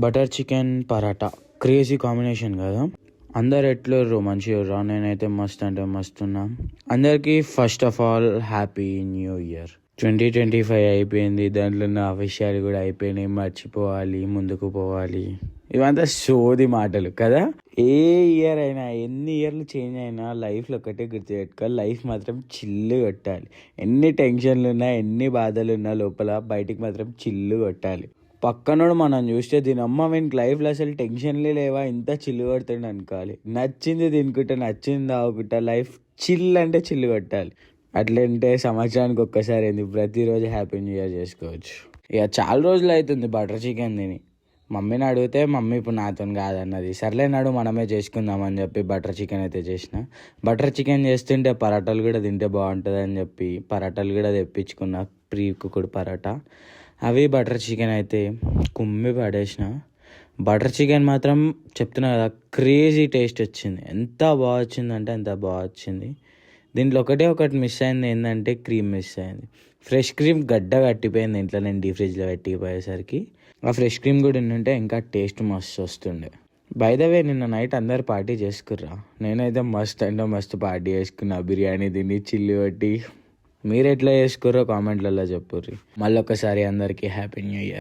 Butter chicken paratha crazy combination కదా. అందరు ఎట్లుర్రు మంచిగా, నేనైతే మస్త్ అంటే మస్తున్నా. అందరికీ first of all happy new year. 2025 అయిపోయింది, దాంట్లో ఉన్న విషయాలు కూడా అయిపోయినాయి. మర్చిపోవాలి, ముందుకు పోవాలి, ఇవంతా సోది మాటలు కదా. ఏ ఇయర్ అయినా, ఎన్ని ఇయర్లు చేంజ్ అయినా లైఫ్లో ఒకటే గుర్తుపెట్టుకోవాలి, లైఫ్ మాత్రం చిల్లు కొట్టాలి. ఎన్ని టెన్షన్లు ఉన్నా, ఎన్ని బాధలు ఉన్నా లోపల బయటికి మాత్రం చిల్లు కొట్టాలి. పక్కనోడు మనం చూస్తే దీని అమ్మ వీనికి లైఫ్లో అసలు టెన్షన్లే లేవా, ఇంత చిల్లు కొడుతుంది అనుకోవాలి. నచ్చింది తినుకుంటా, నచ్చింది తాగుకుంటా లైఫ్ చిల్ అంటే చిల్లు కొట్టాలి. అట్లంటే సంవత్సరానికి ఒక్కసారి ఏంది, ప్రతిరోజు హ్యాపీ న్యూ ఇయర్ చేసుకోవచ్చు. ఇక చాలా రోజులు అవుతుంది బటర్ చికెన్ తిని. మమ్మీని అడిగితే మమ్మీ ఇప్పుడు నాతో కాదన్నది. సర్లే నాడు మనమే చేసుకుందామని చెప్పి బటర్ చికెన్ అయితే చేసిన. బటర్ చికెన్ చేస్తుంటే పరాటాలు కూడా తింటే బాగుంటుంది అని చెప్పి పరాటాలు కూడా తెప్పించుకున్న, ప్రీ కుక్డ్ పరాటా. అవి బటర్ చికెన్ అయితే కుమ్మి పడేసిన. బటర్ చికెన్ మాత్రం చెప్తున్నా కదా, క్రేజీ టేస్ట్ వచ్చింది. ఎంత బాగా వచ్చిందంటే అంత బాగా వచ్చింది. దీంట్లో ఒకటి మిస్ అయింది, ఏంటంటే క్రీమ్ మిస్ అయింది. ఫ్రెష్ క్రీమ్ గడ్డ కట్టిపోయింది ఇంట్లో, నేను డీ ఫ్రిడ్జ్లో పెట్టిపోయేసరికి. ఆ ఫ్రెష్ క్రీమ్ కూడా ఉంటే ఇంకా టేస్ట్ మస్తు వస్తుండే. బై ద వే నిన్న నైట్ అందరు పార్టీ చేసుకుర్రా. నేనైతే మస్తు అంటే మస్తు పార్టీ చేసుకున్నా, బిర్యానీ తిని చిల్లు కొట్టి. మీరు ఎట్లా చేసుకుర్రో కామెంట్లలో చెప్పుర్రి. మళ్ళీ ఒకసారి అందరికీ హ్యాపీ న్యూ ఇయర్.